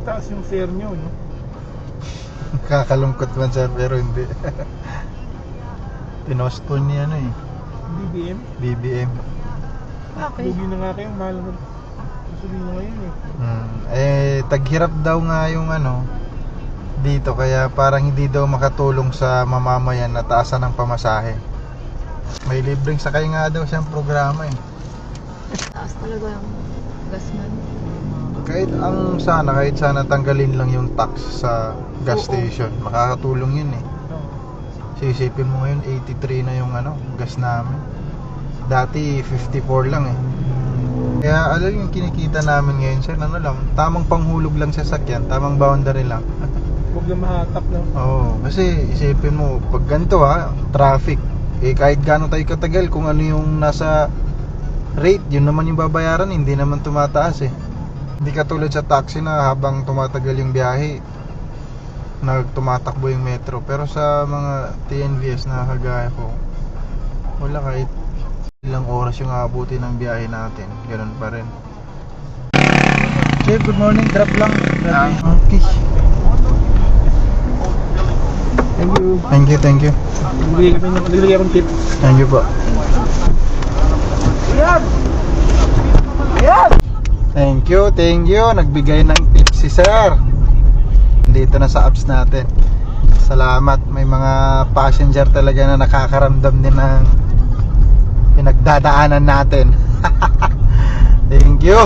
taas yung fare nyo, no? Kakalungkot man sir, pero hindi. Pinospon niya ano eh, BBM? BBM. Okay. Lugi na nga kayo, mahal naman. Sabihin mo ngayon eh. Taghirap daw nga yung ano dito, kaya parang hindi daw makatulong sa mamamayan na taasan ng pamasahe. May libreng sakay nga daw siyang programa eh. Taas talaga yung gas man. Kahit sana tanggalin lang yung tax sa gas station, makakatulong yun eh. Sisipin mo ngayon 83 na yung ano, gas namin. Dati 54 lang eh. Kaya alam yung kinikita namin ngayon sir, ano lang, tamang panghulog lang sa sakyan, tamang boundary lang. Huwag na mahatak na. Oo, kasi isipin mo, pag ganito traffic, kahit gaano tayo katagal, kung ano yung nasa rate, yun naman yung babayaran, hindi naman tumataas eh. Hindi katulad sa taxi na habang tumatagal yung biyahe, tumatakbo yung metro. Pero sa mga TNVS na kagaya ko, wala, kahit ilang oras yung aabuti ng biyahe natin, ganun pa rin. Chef, good morning, drop lang. Okay. Thank you. Nagbigay akong tip. Thank you po. Thank you. Nagbigay ng tip si sir. Dito na sa apps natin. Salamat. May mga passenger talaga na nakakaramdam din ng pinagdadaanan natin. Thank you.